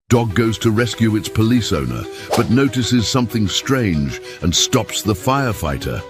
Dog goes to rescue its police owner, but notices something strange and stops the firefighter.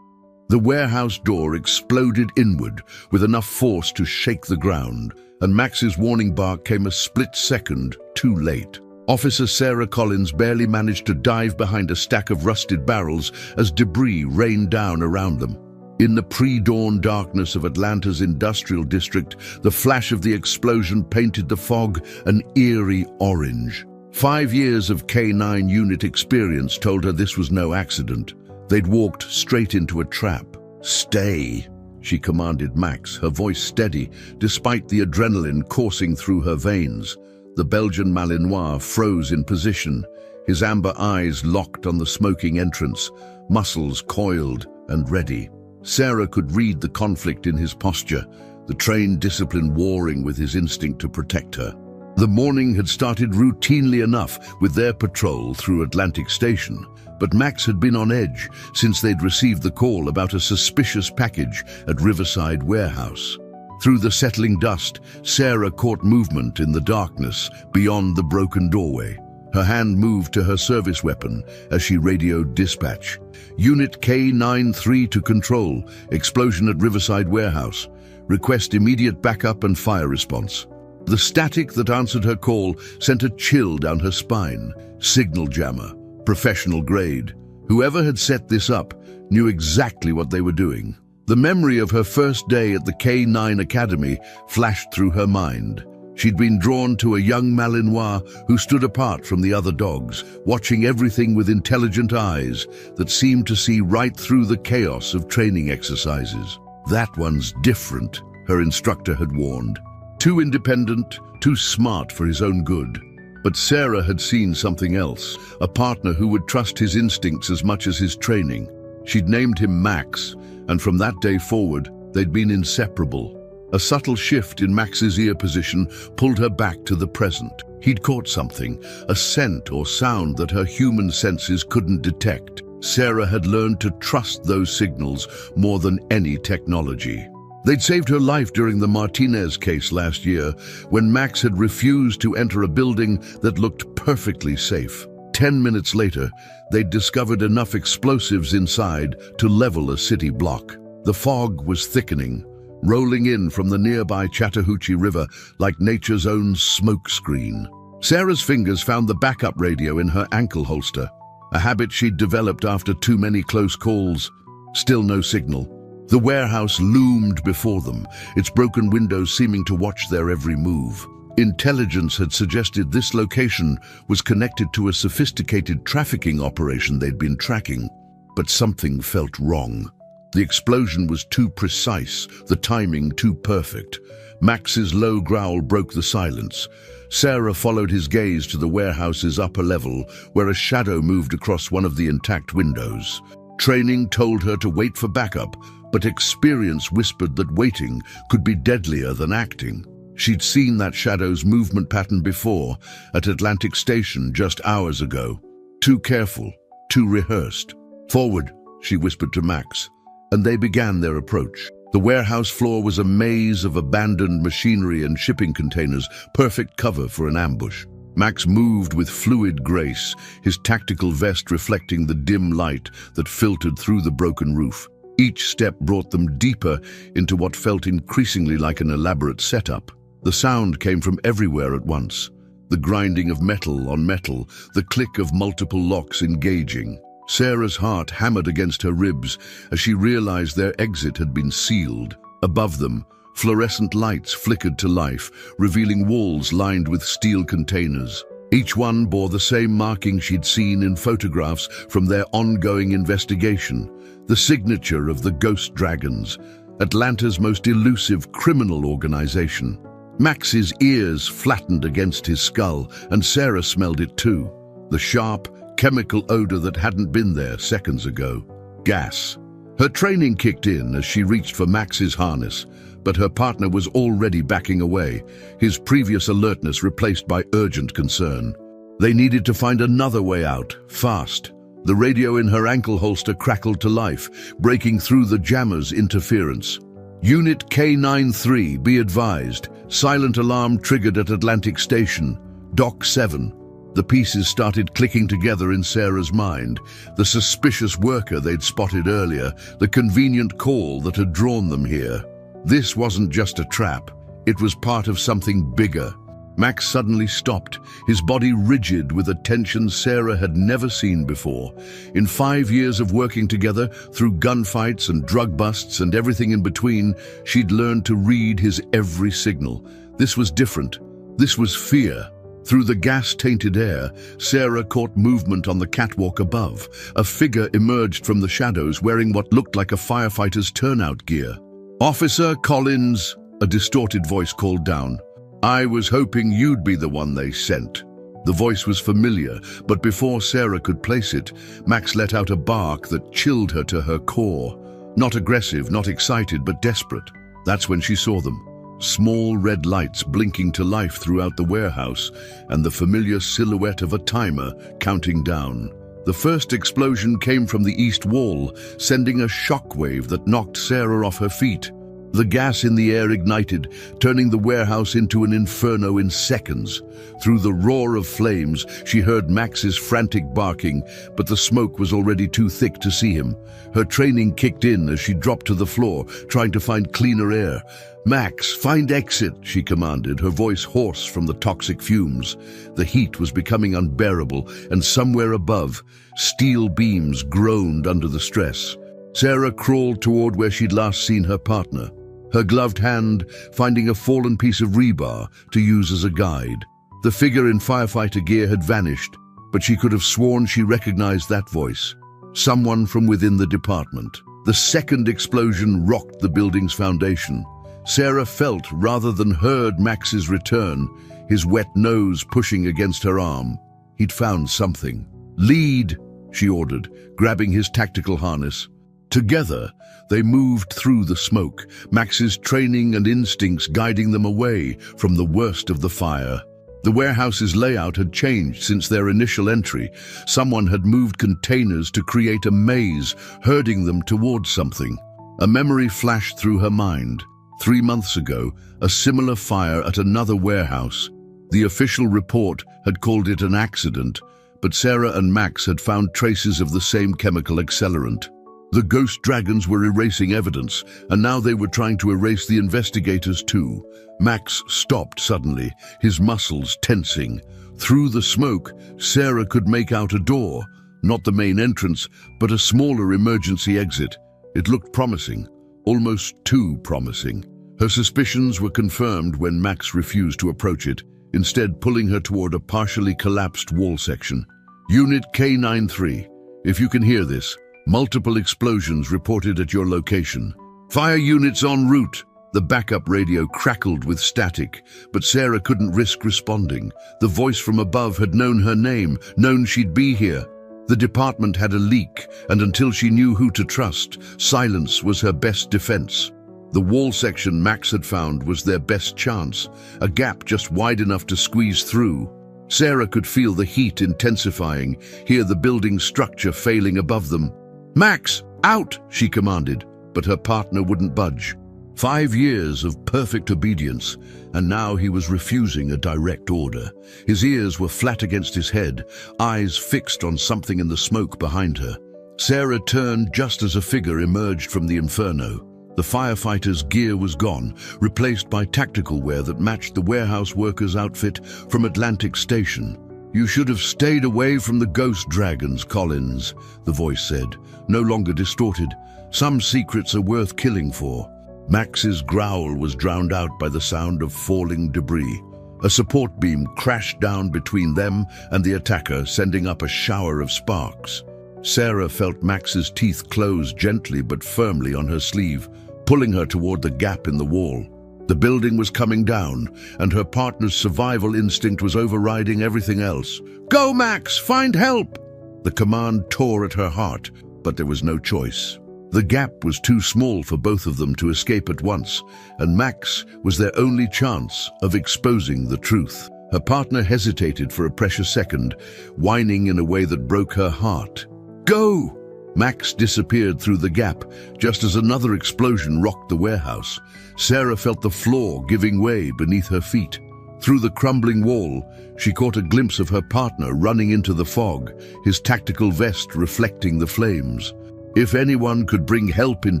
The warehouse door exploded inward with enough force to shake the ground, and Max's warning bark came a split second too late. Officer Sarah Collins barely managed to dive behind a stack of rusted barrels as debris rained down around them. In the pre-dawn darkness of Atlanta's industrial district, the flash of the explosion painted the fog an eerie orange. 5 years of K-9 unit experience told her this was no accident. They'd walked straight into a trap. "Stay," she commanded Max, her voice steady, despite the adrenaline coursing through her veins. The Belgian Malinois froze in position, his amber eyes locked on the smoking entrance, muscles coiled and ready. Sarah could read the conflict in his posture, the trained discipline warring with his instinct to protect her. The morning had started routinely enough with their patrol through Atlantic Station, but Max had been on edge since they'd received the call about a suspicious package at Riverside Warehouse. Through the settling dust, Sarah caught movement in the darkness beyond the broken doorway. Her hand moved to her service weapon as she radioed dispatch. "Unit K-93 to control. Explosion at Riverside Warehouse. Request immediate backup and fire response." The static that answered her call sent a chill down her spine. Signal jammer. Professional grade. Whoever had set this up knew exactly what they were doing. The memory of her first day at the K-9 Academy flashed through her mind. She'd been drawn to a young Malinois who stood apart from the other dogs, watching everything with intelligent eyes that seemed to see right through the chaos of training exercises. "That one's different," her instructor had warned. Too independent, too smart for his own good. But Sarah had seen something else, a partner who would trust his instincts as much as his training. She'd named him Max, and from that day forward, they'd been inseparable. A subtle shift in Max's ear position pulled her back to the present. He'd caught something, a scent or sound that her human senses couldn't detect. Sarah had learned to trust those signals more than any technology. They'd saved her life during the Martinez case last year, when Max had refused to enter a building that looked perfectly safe. 10 minutes later, they'd discovered enough explosives inside to level a city block. The fog was thickening, rolling in from the nearby Chattahoochee River like nature's own smokescreen. Sarah's fingers found the backup radio in her ankle holster, a habit she'd developed after too many close calls. Still no signal. The warehouse loomed before them, its broken windows seeming to watch their every move. Intelligence had suggested this location was connected to a sophisticated trafficking operation they'd been tracking, but something felt wrong. The explosion was too precise, the timing too perfect. Max's low growl broke the silence. Sarah followed his gaze to the warehouse's upper level, where a shadow moved across one of the intact windows. Training told her to wait for backup, but experience whispered that waiting could be deadlier than acting. She'd seen that shadow's movement pattern before, at Atlantic Station just hours ago. Too careful, too rehearsed. "Forward," she whispered to Max, and they began their approach. The warehouse floor was a maze of abandoned machinery and shipping containers, perfect cover for an ambush. Max moved with fluid grace, his tactical vest reflecting the dim light that filtered through the broken roof. Each step brought them deeper into what felt increasingly like an elaborate setup. The sound came from everywhere at once. The grinding of metal on metal, the click of multiple locks engaging. Sarah's heart hammered against her ribs as she realized their exit had been sealed. Above them, fluorescent lights flickered to life, revealing walls lined with steel containers. Each one bore the same marking she'd seen in photographs from their ongoing investigation, the signature of the Ghost Dragons, Atlanta's most elusive criminal organization. Max's ears flattened against his skull, and Sarah smelled it too, the sharp, chemical odor that hadn't been there seconds ago. Gas. Her training kicked in as she reached for Max's harness, but her partner was already backing away, his previous alertness replaced by urgent concern. They needed to find another way out, fast. The radio in her ankle holster crackled to life, breaking through the jammer's interference. Unit K93, be advised. Silent alarm triggered at Atlantic Station. Dock 7. The pieces started clicking together in Sarah's mind. The suspicious worker they'd spotted earlier, the convenient call that had drawn them here. This wasn't just a trap. It was part of something bigger. Max suddenly stopped, his body rigid with a tension Sarah had never seen before. In 5 years of working together, through gunfights and drug busts and everything in between, she'd learned to read his every signal. This was different. This was fear. Through the gas-tainted air, Sarah caught movement on the catwalk above. A figure emerged from the shadows wearing what looked like a firefighter's turnout gear. "Officer Collins," a distorted voice called down. "I was hoping you'd be the one they sent." The voice was familiar, but before Sarah could place it, Max let out a bark that chilled her to her core. Not aggressive, not excited, but desperate. That's when she saw them. Small red lights blinking to life throughout the warehouse, and the familiar silhouette of a timer counting down. The first explosion came from the east wall, sending a shockwave that knocked Sarah off her feet. The gas in the air ignited, turning the warehouse into an inferno in seconds. Through the roar of flames, she heard Max's frantic barking, but the smoke was already too thick to see him. Her training kicked in as she dropped to the floor, trying to find cleaner air. "Max, find exit," she commanded, her voice hoarse from the toxic fumes. The heat was becoming unbearable, and somewhere above, steel beams groaned under the stress. Sarah crawled toward where she'd last seen her partner, her gloved hand finding a fallen piece of rebar to use as a guide. The figure in firefighter gear had vanished, but she could have sworn she recognized that voice. Someone from within the department. The second explosion rocked the building's foundation. Sarah felt rather than heard Max's return, his wet nose pushing against her arm. He'd found something. "Lead," she ordered, grabbing his tactical harness. Together, they moved through the smoke, Max's training and instincts guiding them away from the worst of the fire. The warehouse's layout had changed since their initial entry. Someone had moved containers to create a maze, herding them towards something. A memory flashed through her mind. 3 months ago, a similar fire at another warehouse. The official report had called it an accident, but Sarah and Max had found traces of the same chemical accelerant. The ghost dragons were erasing evidence, and now they were trying to erase the investigators too. Max stopped suddenly, his muscles tensing. Through the smoke, Sarah could make out a door, not the main entrance, but a smaller emergency exit. It looked promising, almost too promising. Her suspicions were confirmed when Max refused to approach it, instead pulling her toward a partially collapsed wall section. Unit K93, if you can hear this, multiple explosions reported at your location. Fire units en route. The backup radio crackled with static, but Sarah couldn't risk responding. The voice from above had known her name, known she'd be here. The department had a leak, and until she knew who to trust, silence was her best defense. The wall section Max had found was their best chance, a gap just wide enough to squeeze through. Sarah could feel the heat intensifying, hear the building structure failing above them. "Max, out!" she commanded, but her partner wouldn't budge. 5 years of perfect obedience, and now he was refusing a direct order. His ears were flat against his head, eyes fixed on something in the smoke behind her. Sarah turned just as a figure emerged from the inferno. The firefighter's gear was gone, replaced by tactical wear that matched the warehouse worker's outfit from Atlantic Station. "You should have stayed away from the ghost dragons, Collins," the voice said, no longer distorted. "Some secrets are worth killing for." Max's growl was drowned out by the sound of falling debris. A support beam crashed down between them and the attacker, sending up a shower of sparks. Sarah felt Max's teeth close gently but firmly on her sleeve, pulling her toward the gap in the wall. The building was coming down, and her partner's survival instinct was overriding everything else. "Go, Max! Find help!" The command tore at her heart, but there was no choice. The gap was too small for both of them to escape at once, and Max was their only chance of exposing the truth. Her partner hesitated for a precious second, whining in a way that broke her heart. "Go!" Max disappeared through the gap, just as another explosion rocked the warehouse. Sarah felt the floor giving way beneath her feet. Through the crumbling wall, she caught a glimpse of her partner running into the fog, his tactical vest reflecting the flames. If anyone could bring help in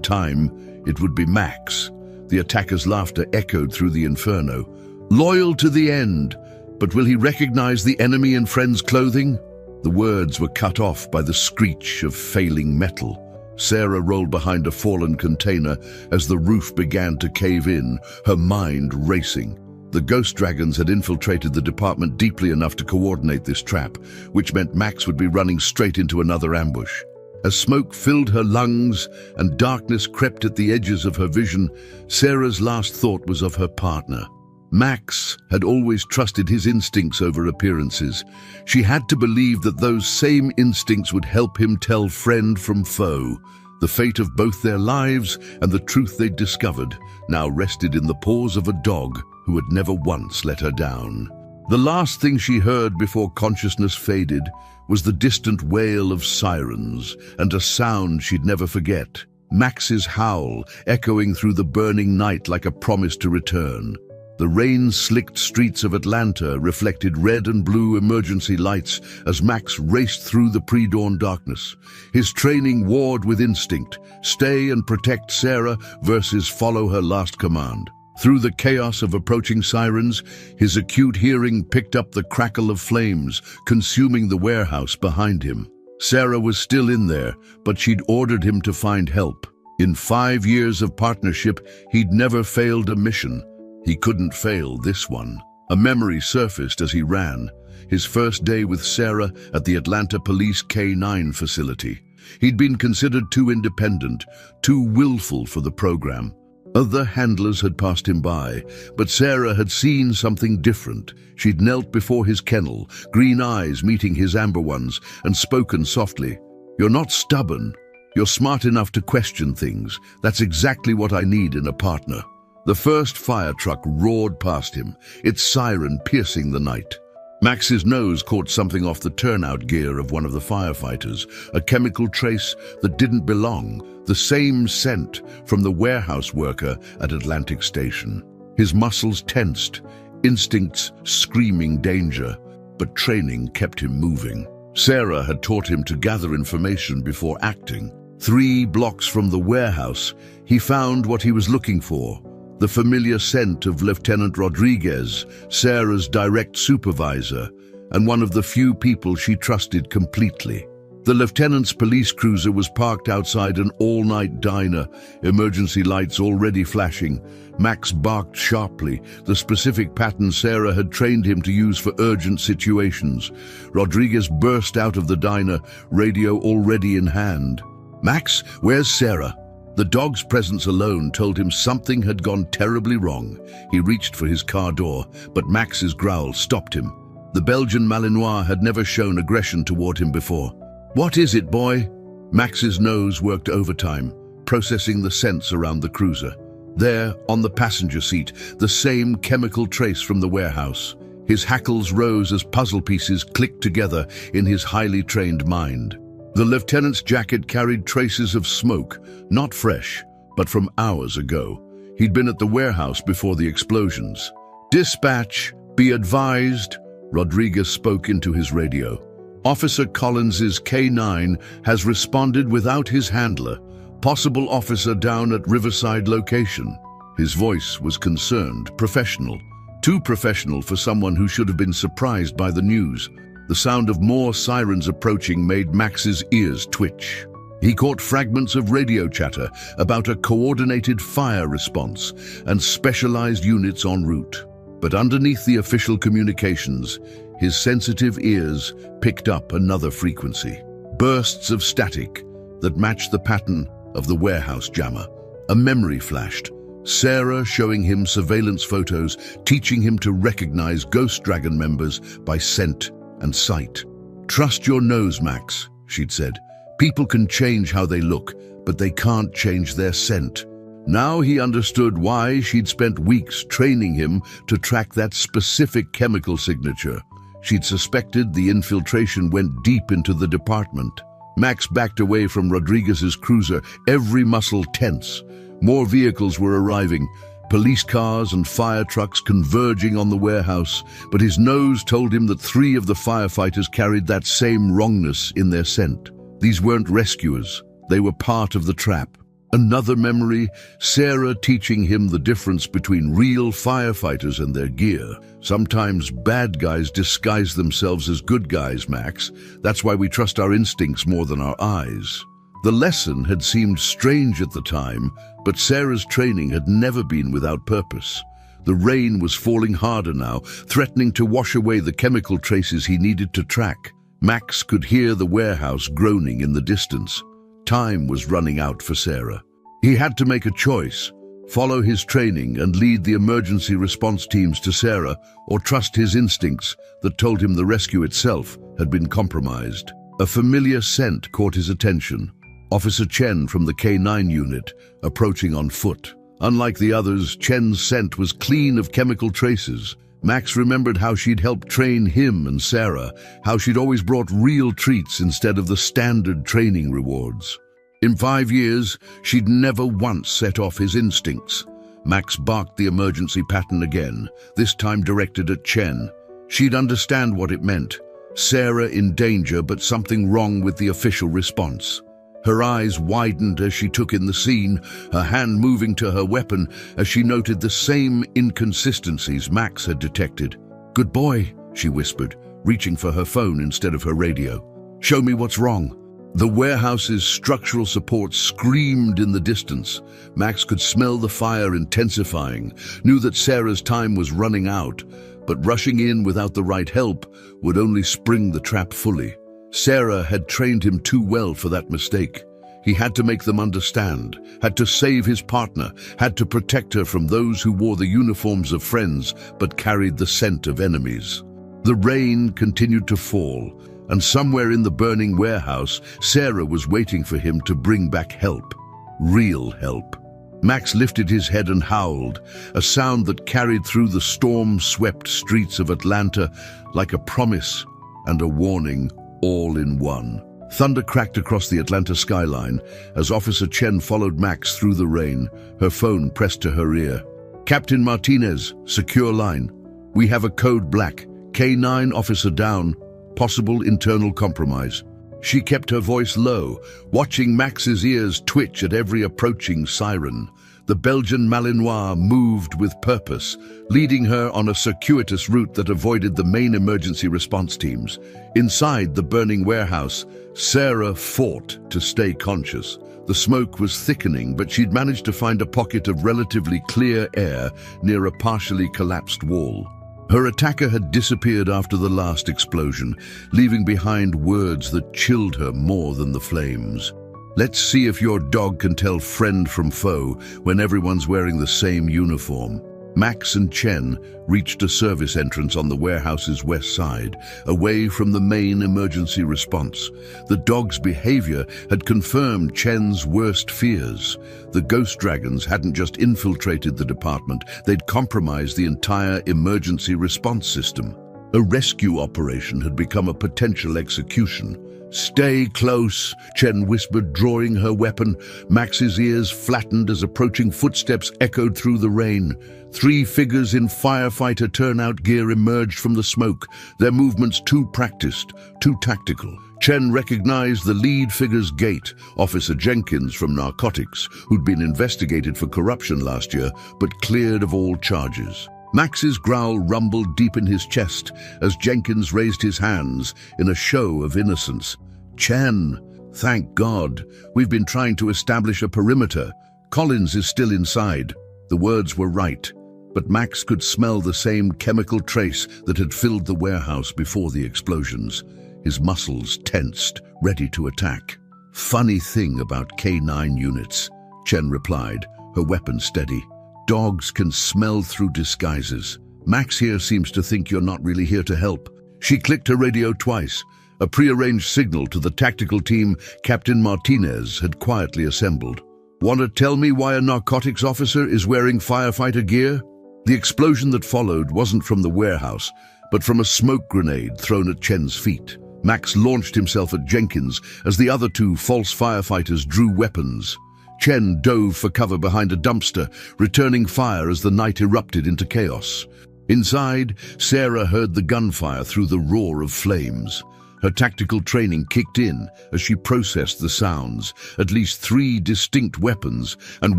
time, it would be Max. The attacker's laughter echoed through the inferno. Loyal to the end, but will he recognize the enemy in friend's clothing? The words were cut off by the screech of failing metal. Sarah rolled behind a fallen container as the roof began to cave in, her mind racing. The ghost dragons had infiltrated the department deeply enough to coordinate this trap, which meant Max would be running straight into another ambush. As smoke filled her lungs and darkness crept at the edges of her vision, Sarah's last thought was of her partner. Max had always trusted his instincts over appearances. She had to believe that those same instincts would help him tell friend from foe. The fate of both their lives and the truth they'd discovered now rested in the paws of a dog who had never once let her down. The last thing she heard before consciousness faded was the distant wail of sirens and a sound she'd never forget. Max's howl echoing through the burning night like a promise to return. The rain-slicked streets of Atlanta reflected red and blue emergency lights as Max raced through the pre-dawn darkness. His training warred with instinct, stay and protect Sarah versus follow her last command. Through the chaos of approaching sirens, his acute hearing picked up the crackle of flames, consuming the warehouse behind him. Sarah was still in there, but she'd ordered him to find help. In 5 years of partnership, he'd never failed a mission. He couldn't fail this one. A memory surfaced as he ran, his first day with Sarah at the Atlanta Police K-9 facility. He'd been considered too independent, too willful for the program. Other handlers had passed him by, but Sarah had seen something different. She'd knelt before his kennel, green eyes meeting his amber ones, and spoken softly. "You're not stubborn. You're smart enough to question things. That's exactly what I need in a partner." The first fire truck roared past him, its siren piercing the night. Max's nose caught something off the turnout gear of one of the firefighters, a chemical trace that didn't belong, the same scent from the warehouse worker at Atlantic Station. His muscles tensed, instincts screaming danger, but training kept him moving. Sarah had taught him to gather information before acting. 3 blocks from the warehouse, he found what he was looking for. The familiar scent of Lieutenant Rodriguez, Sarah's direct supervisor, and one of the few people she trusted completely. The lieutenant's police cruiser was parked outside an all-night diner, emergency lights already flashing. Max barked sharply, the specific pattern Sarah had trained him to use for urgent situations. Rodriguez burst out of the diner, radio already in hand. "Max, where's Sarah?" The dog's presence alone told him something had gone terribly wrong. He reached for his car door, but Max's growl stopped him. The Belgian Malinois had never shown aggression toward him before. "What is it, boy?" Max's nose worked overtime, processing the scents around the cruiser. There, on the passenger seat, the same chemical trace from the warehouse. His hackles rose as puzzle pieces clicked together in his highly trained mind. The lieutenant's jacket carried traces of smoke, not fresh, but from hours ago. He'd been at the warehouse before the explosions. "Dispatch, be advised," Rodriguez spoke into his radio. "Officer Collins's K-9 has responded without his handler. Possible officer down at Riverside location." His voice was concerned, professional. Too professional for someone who should have been surprised by the news. The sound of more sirens approaching made Max's ears twitch. He caught fragments of radio chatter about a coordinated fire response and specialized units en route. But underneath the official communications, his sensitive ears picked up another frequency. Bursts of static that matched the pattern of the warehouse jammer. A memory flashed. Sarah showing him surveillance photos, teaching him to recognize Ghost Dragon members by scent and sight. "Trust your nose, Max," she'd said. "People can change how they look, but they can't change their scent." Now he understood why she'd spent weeks training him to track that specific chemical signature. She'd suspected the infiltration went deep into the department. Max backed away from Rodriguez's cruiser, every muscle tense. More vehicles were arriving, police cars and fire trucks converging on the warehouse, but his nose told him that 3 of the firefighters carried that same wrongness in their scent. These weren't rescuers, they were part of the trap. Another memory, Sarah teaching him the difference between real firefighters and their gear. Sometimes bad guys disguise themselves as good guys, Max. That's why we trust our instincts more than our eyes. The lesson had seemed strange at the time, but Sarah's training had never been without purpose. The rain was falling harder now, threatening to wash away the chemical traces he needed to track. Max could hear the warehouse groaning in the distance. Time was running out for Sarah. He had to make a choice, follow his training and lead the emergency response teams to Sarah, or trust his instincts that told him the rescue itself had been compromised. A familiar scent caught his attention. Officer Chen from the K9 unit, approaching on foot. Unlike the others, Chen's scent was clean of chemical traces. Max remembered how she'd helped train him and Sarah, how she'd always brought real treats instead of the standard training rewards. In 5 years, she'd never once set off his instincts. Max barked the emergency pattern again, this time directed at Chen. She'd understand what it meant. Sarah in danger, but something wrong with the official response. Her eyes widened as she took in the scene, her hand moving to her weapon as she noted the same inconsistencies Max had detected. "Good boy," she whispered, reaching for her phone instead of her radio. "Show me what's wrong." The warehouse's structural support screamed in the distance. Max could smell the fire intensifying, knew that Sarah's time was running out, but rushing in without the right help would only spring the trap fully. Sarah had trained him too well for that mistake. He had to make them understand, had to save his partner, had to protect her from those who wore the uniforms of friends but carried the scent of enemies. The rain continued to fall, and somewhere in the burning warehouse, Sarah was waiting for him to bring back help. Real help. Max lifted his head and howled, a sound that carried through the storm-swept streets of Atlanta like a promise and a warning, all in one. Thunder cracked across the Atlanta skyline as Officer Chen followed Max through the rain, her phone pressed to her ear. "Captain Martinez, secure line. We have a code black. K9 officer down. Possible internal compromise." She kept her voice low, watching Max's ears twitch at every approaching siren. The Belgian Malinois moved with purpose, leading her on a circuitous route that avoided the main emergency response teams. Inside the burning warehouse, Sarah fought to stay conscious. The smoke was thickening, but she'd managed to find a pocket of relatively clear air near a partially collapsed wall. Her attacker had disappeared after the last explosion, leaving behind words that chilled her more than the flames. "Let's see if your dog can tell friend from foe when everyone's wearing the same uniform." Max and Chen reached a service entrance on the warehouse's west side, away from the main emergency response. The dog's behavior had confirmed Chen's worst fears. The ghost dragons hadn't just infiltrated the department, they'd compromised the entire emergency response system. A rescue operation had become a potential execution. "Stay close," Chen whispered, drawing her weapon. Max's ears flattened as approaching footsteps echoed through the rain. 3 figures in Firefighter turnout gear emerged from the smoke, their movements too practiced, too tactical. Chen recognized the lead figure's gait, Officer Jenkins from Narcotics, who'd been investigated for corruption last year, but cleared of all charges. Max's growl rumbled deep in his chest as Jenkins raised his hands in a show of innocence. "Chen, thank God. We've been trying to establish a perimeter. Collins is still inside." The words were right, but Max could smell the same chemical trace that had filled the warehouse before the explosions. His muscles tensed, ready to attack. "Funny thing about K9 units," Chen replied, her weapon steady. "Dogs can smell through disguises. Max here seems to think you're not really here to help." She clicked her radio twice, a prearranged signal to the tactical team Captain Martinez had quietly assembled. "Want to tell me why a narcotics officer is wearing firefighter gear?" The explosion that followed wasn't from the warehouse, but from a smoke grenade thrown at Chen's feet. Max launched himself at Jenkins as the other two false firefighters drew weapons. Chen dove for cover behind a dumpster, returning fire as the night erupted into chaos. Inside, Sarah heard the gunfire through the roar of flames. Her tactical training kicked in as she processed the sounds, at least 3 distinct weapons, and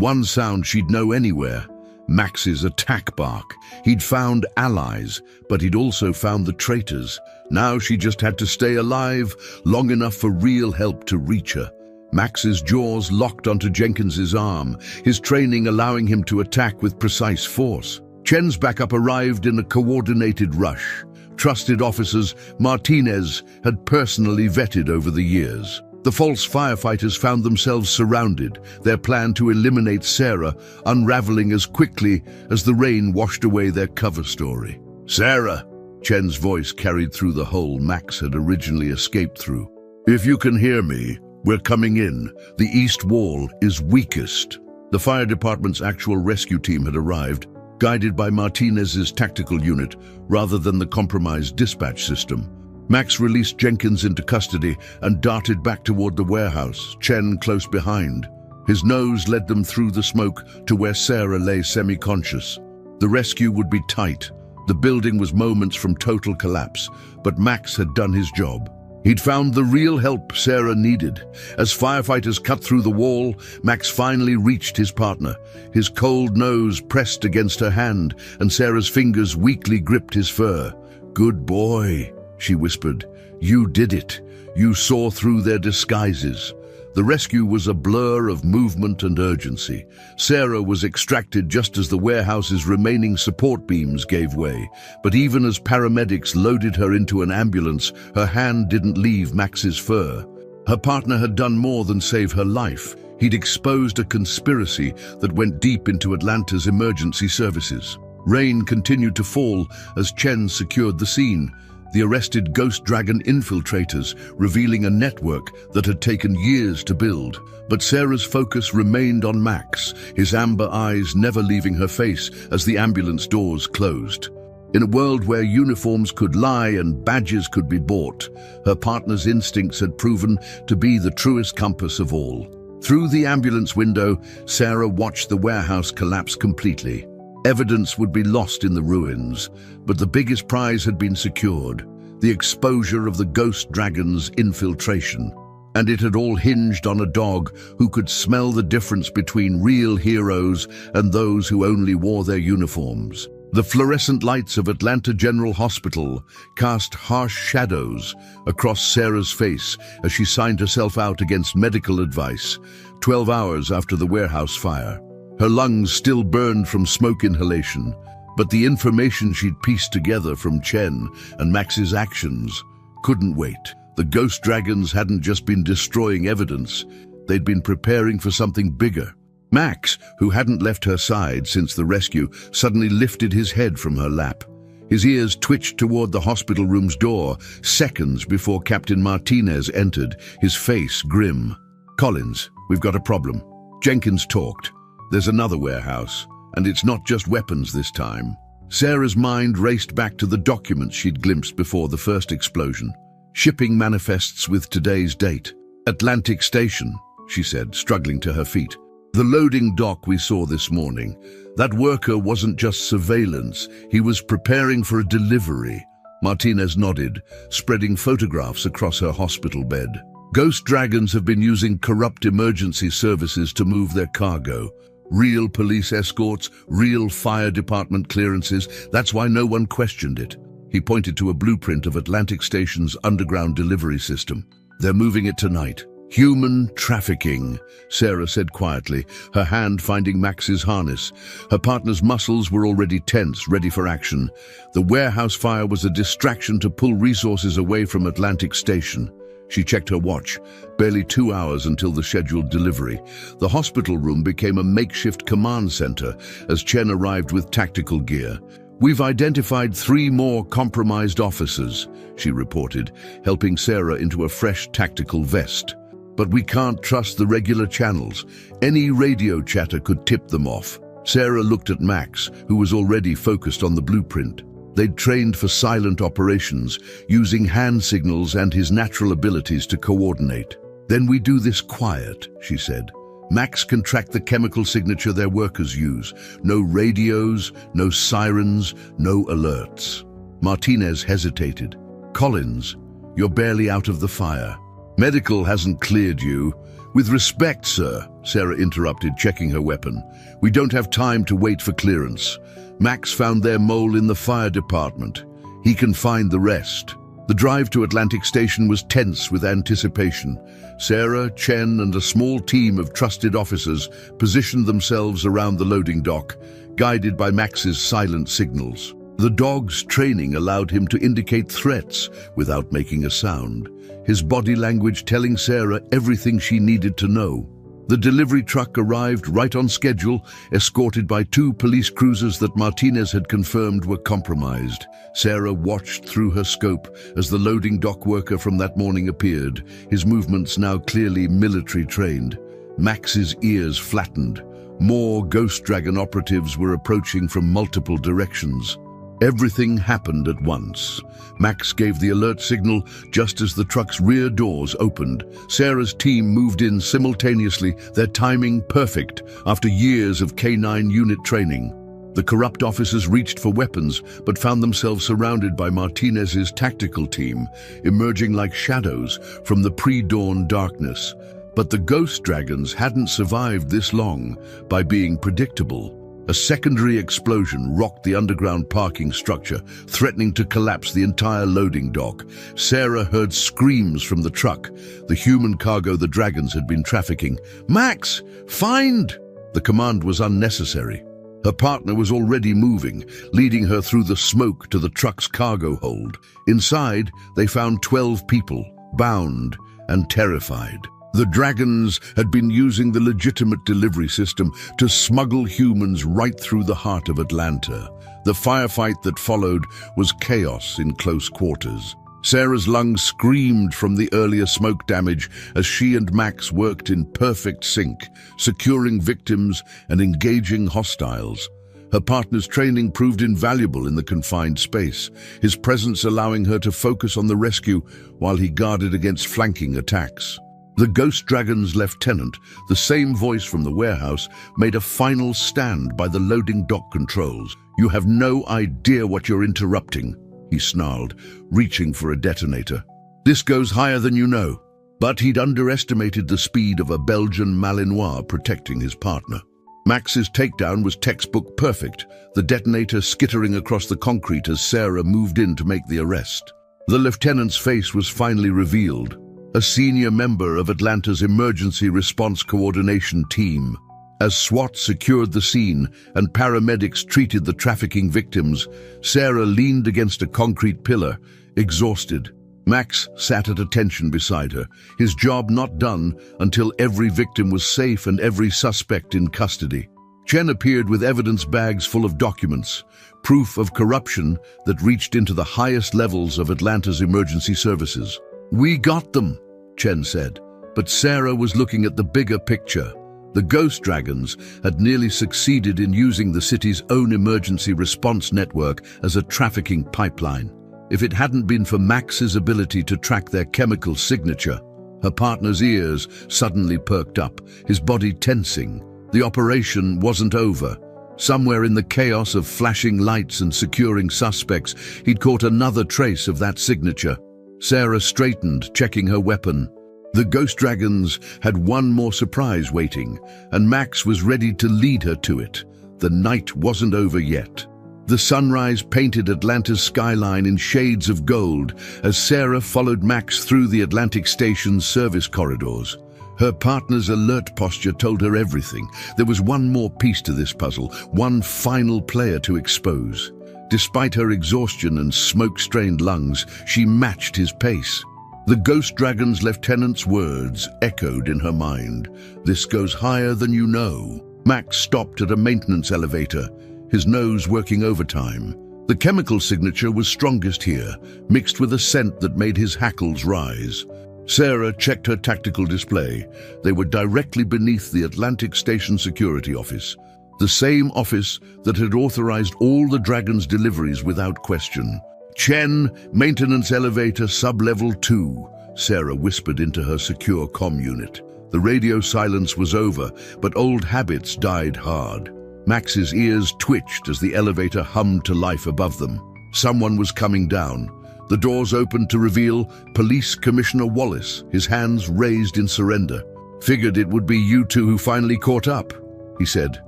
one sound she'd know anywhere. Max's attack bark. He'd found allies, but he'd also found the traitors. Now she just had to stay alive long enough for real help to reach her. Max's jaws locked onto Jenkins's arm, his training allowing him to attack with precise force. Chen's backup arrived in a coordinated rush. Trusted officers Martinez had personally vetted over the years. The false firefighters found themselves surrounded, their plan to eliminate Sarah unraveling as quickly as the rain washed away their cover story. "Sarah," Chen's voice carried through the hole Max had originally escaped through. "If you can hear me, we're coming in. The east wall is weakest." The fire department's actual rescue team had arrived, guided by Martinez's tactical unit rather than the compromised dispatch system. Max released Jenkins into custody and darted back toward the warehouse, Chen close behind. His nose led them through the smoke to where Sarah lay semi-conscious. The rescue would be tight. The building was moments from total collapse, but Max had done his job. He'd found the real help Sarah needed. As firefighters cut through the wall, Max finally reached his partner. His cold nose pressed against her hand, and Sarah's fingers weakly gripped his fur. "Good boy," she whispered. "You did it. You saw through their disguises." The rescue was a blur of movement and urgency. Sarah was extracted just as the warehouse's remaining support beams gave way. But even as paramedics loaded her into an ambulance, her hand didn't leave Max's fur. Her partner had done more than save her life. He'd exposed a conspiracy that went deep into Atlanta's emergency services. Rain continued to fall as Chen secured the scene. The arrested Ghost Dragon infiltrators, revealing a network that had taken years to build. But Sarah's focus remained on Max, his amber eyes never leaving her face as the ambulance doors closed. In a world where uniforms could lie and badges could be bought, her partner's instincts had proven to be the truest compass of all. Through the ambulance window, Sarah watched the warehouse collapse completely. Evidence would be lost in the ruins, but the biggest prize had been secured, the exposure of the Ghost Dragon's infiltration. And it had all hinged on a dog who could smell the difference between real heroes and those who only wore their uniforms. The fluorescent lights of Atlanta General Hospital cast harsh shadows across Sarah's face as she signed herself out against medical advice, 12 hours after the warehouse fire. Her lungs still burned from smoke inhalation, but the information she'd pieced together from Chen and Max's actions couldn't wait. The Ghost Dragons hadn't just been destroying evidence, they'd been preparing for something bigger. Max, who hadn't left her side since the rescue, suddenly lifted his head from her lap. His ears twitched toward the hospital room's door, seconds before Captain Martinez entered, his face grim. "Collins, we've got a problem." Jenkins talked. "There's another warehouse, and it's not just weapons this time." Sarah's mind raced back to the documents she'd glimpsed before the first explosion. Shipping manifests with today's date. "Atlantic Station," she said, struggling to her feet. "The loading dock we saw this morning. That worker wasn't just surveillance, he was preparing for a delivery." Martinez nodded, spreading photographs across her hospital bed. "Ghost Dragons have been using corrupt emergency services to move their cargo. Real police escorts, real fire department clearances. That's why no one questioned it." He pointed to a blueprint of Atlantic Station's underground delivery system. "They're moving it tonight." "Human trafficking," Sarah said quietly, her hand finding Max's harness. Her partner's muscles were already tense, ready for action. The warehouse fire was a distraction to pull resources away from Atlantic Station. She checked her watch. Barely 2 hours until the scheduled delivery. The hospital room became a makeshift command center as Chen arrived with tactical gear. "We've identified 3 more compromised officers," she reported, helping Sarah into a fresh tactical vest. "But we can't trust the regular channels. Any radio chatter could tip them off." Sarah looked at Max, who was already focused on the blueprint. They'd trained for silent operations, using hand signals and his natural abilities to coordinate. "Then we do this quiet," she said. "Max can track the chemical signature their workers use. No radios, no sirens, no alerts." Martinez hesitated. "Collins, you're barely out of the fire. Medical hasn't cleared you." "With respect, sir," Sarah interrupted, checking her weapon. "We don't have time to wait for clearance. Max found their mole in the fire department. He can find the rest." The drive to Atlantic Station was tense with anticipation. Sarah, Chen, and a small team of trusted officers positioned themselves around the loading dock, guided by Max's silent signals. The dog's training allowed him to indicate threats without making a sound, his body language telling Sarah everything she needed to know. The delivery truck arrived right on schedule, escorted by 2 police cruisers that Martinez had confirmed were compromised. Sarah watched through her scope as the loading dock worker from that morning appeared, his movements now clearly military trained. Max's ears flattened. More Ghost Dragon operatives were approaching from multiple directions. Everything happened at once. Max gave the alert signal just as the truck's rear doors opened. Sarah's team moved in simultaneously, their timing perfect after years of K-9 unit training. The corrupt officers reached for weapons, but found themselves surrounded by Martinez's tactical team, emerging like shadows from the pre-dawn darkness. But the Ghost Dragons hadn't survived this long by being predictable. A secondary explosion rocked the underground parking structure, threatening to collapse the entire loading dock. Sarah heard screams from the truck, the human cargo the dragons had been trafficking. "Max, find!" The command was unnecessary. Her partner was already moving, leading her through the smoke to the truck's cargo hold. Inside, they found 12 people, bound and terrified. The dragons had been using the legitimate delivery system to smuggle humans right through the heart of Atlanta. The firefight that followed was chaos in close quarters. Sarah's lungs screamed from the earlier smoke damage as she and Max worked in perfect sync, securing victims and engaging hostiles. Her partner's training proved invaluable in the confined space, his presence allowing her to focus on the rescue while he guarded against flanking attacks. The Ghost Dragon's lieutenant, the same voice from the warehouse, made a final stand by the loading dock controls. "You have no idea what you're interrupting," he snarled, reaching for a detonator. "This goes higher than you know." But he'd underestimated the speed of a Belgian Malinois protecting his partner. Max's takedown was textbook perfect, the detonator skittering across the concrete as Sarah moved in to make the arrest. The lieutenant's face was finally revealed. A senior member of Atlanta's Emergency Response Coordination Team. As SWAT secured the scene and paramedics treated the trafficking victims, Sarah leaned against a concrete pillar, exhausted. Max sat at attention beside her, his job not done until every victim was safe and every suspect in custody. Chen appeared with evidence bags full of documents, proof of corruption that reached into the highest levels of Atlanta's emergency services. "We got them," Chen said, but Sarah was looking at the bigger picture. The Ghost Dragons had nearly succeeded in using the city's own emergency response network as a trafficking pipeline. If it hadn't been for Max's ability to track their chemical signature, her partner's ears suddenly perked up, his body tensing. The operation wasn't over. Somewhere in the chaos of flashing lights and securing suspects, he'd caught another trace of that signature. Sarah straightened, checking her weapon. The Ghost Dragons had one more surprise waiting, and Max was ready to lead her to it. The night wasn't over yet. The sunrise painted Atlanta's skyline in shades of gold as Sarah followed Max through the Atlantic Station's service corridors. Her partner's alert posture told her everything. There was one more piece to this puzzle, one final player to expose. Despite her exhaustion and smoke-strained lungs, she matched his pace. The Ghost Dragon's lieutenant's words echoed in her mind. "This goes higher than you know." Max stopped at a maintenance elevator, his nose working overtime. The chemical signature was strongest here, mixed with a scent that made his hackles rise. Sarah checked her tactical display. They were directly beneath the Atlantic Station security office. the same office that had authorized all the Dragon's deliveries without question. "Chen, maintenance elevator sub-level 2, Sarah whispered into her secure comm unit. The radio silence was over, but old habits died hard. Max's ears twitched as the elevator hummed to life above them. Someone was coming down. The doors opened to reveal Police Commissioner Wallace, his hands raised in surrender. "Figured it would be you two who finally caught up," he said,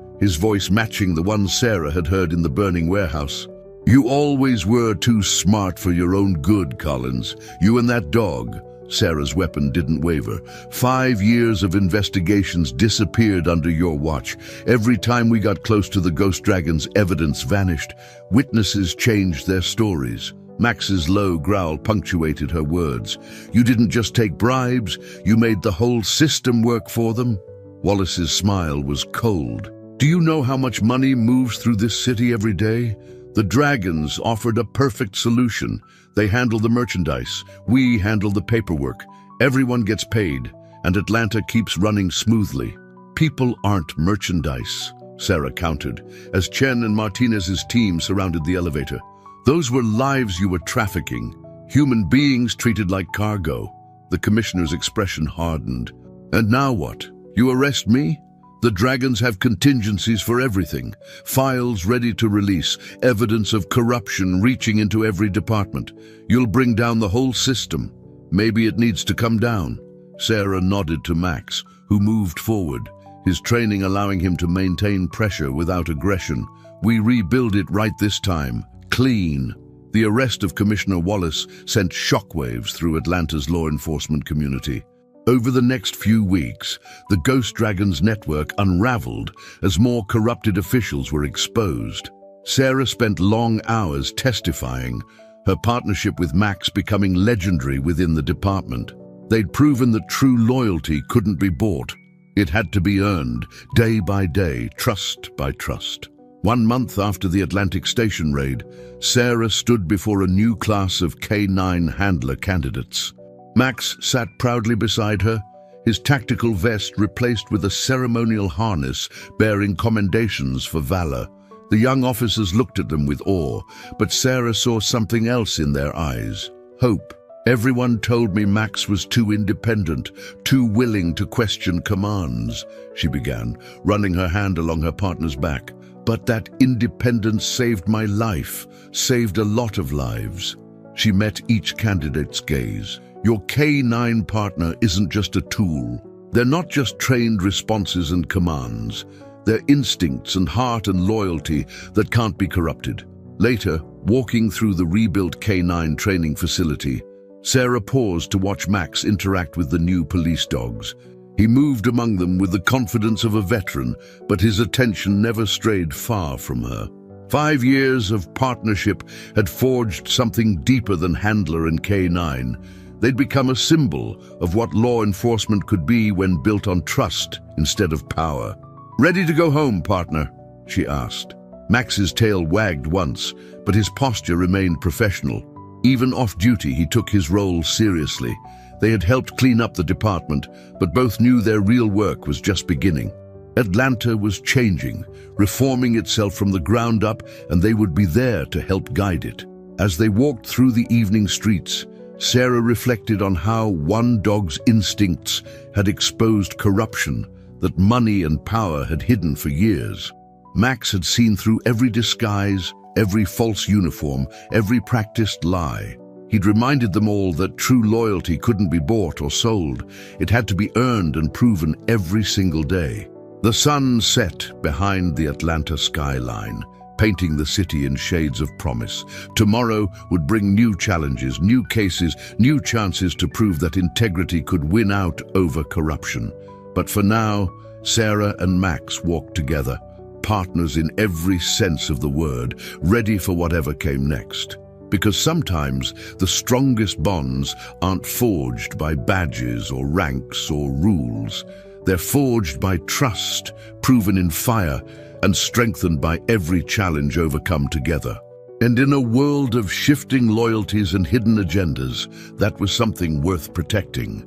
his voice matching the one Sarah had heard in the burning warehouse. "You always were too smart for your own good, Collins. You and that dog." Sarah's weapon didn't waver. "5 years of investigations disappeared under your watch. Every time we got close to the Ghost Dragons, evidence vanished. Witnesses changed their stories." Max's low growl punctuated her words. "You didn't just take bribes, you made the whole system work for them." Wallace's smile was cold. "Do you know how much money moves through this city every day? The Dragons offered a perfect solution. They handle the merchandise, we handle the paperwork. Everyone gets paid, and Atlanta keeps running smoothly." "People aren't merchandise," Sarah countered, as Chen and Martinez's team surrounded the elevator. "Those were lives you were trafficking, human beings treated like cargo." The commissioner's expression hardened. "And now what? You arrest me? The Dragons have contingencies for everything. Files ready to release, evidence of corruption reaching into every department. You'll bring down the whole system. Maybe it needs to come down." Sarah nodded to Max, who moved forward, his training allowing him to maintain pressure without aggression. "We rebuild it right this time. Clean." The arrest of Commissioner Wallace sent shockwaves through Atlanta's law enforcement community. Over the next few weeks, the Ghost Dragons network unraveled as more corrupted officials were exposed. Sarah spent long hours testifying, her partnership with Max becoming legendary within the department. They'd proven that true loyalty couldn't be bought. It had to be earned, day by day, trust by trust. 1 month after the Atlantic Station raid, Sarah stood before a new class of K9 handler candidates. Max sat proudly beside her, his tactical vest replaced with a ceremonial harness bearing commendations for valor. The young officers looked at them with awe, but Sarah saw something else in their eyes: hope. "Everyone told me Max was too independent, too willing to question commands," she began, running her hand along her partner's back. "But that independence saved my life, saved a lot of lives." She met each candidate's gaze. "Your K9 partner isn't just a tool. They're not just trained responses and commands. They're instincts and heart and loyalty that can't be corrupted." Later, walking through the rebuilt K9 training facility, Sarah paused to watch Max interact with the new police dogs. He moved among them with the confidence of a veteran, but his attention never strayed far from her. 5 years of partnership had forged something deeper than handler and K9. They'd become a symbol of what law enforcement could be when built on trust instead of power. "Ready to go home, partner?" she asked. Max's tail wagged once, but his posture remained professional. Even off-duty, he took his role seriously. They had helped clean up the department, but both knew their real work was just beginning. Atlanta was changing, reforming itself from the ground up, and they would be there to help guide it. As they walked through the evening streets, Sarah reflected on how one dog's instincts had exposed corruption that money and power had hidden for years. Max had seen through every disguise, every false uniform, every practiced lie. He'd reminded them all that true loyalty couldn't be bought or sold. It had to be earned and proven every single day. The sun set behind the Atlanta skyline, painting the city in shades of promise. Tomorrow would bring new challenges, new cases, new chances to prove that integrity could win out over corruption. But for now, Sarah and Max walked together, partners in every sense of the word, ready for whatever came next. Because sometimes the strongest bonds aren't forged by badges or ranks or rules. They're forged by trust, proven in fire, and strengthened by every challenge overcome together. And in a world of shifting loyalties and hidden agendas, that was something worth protecting.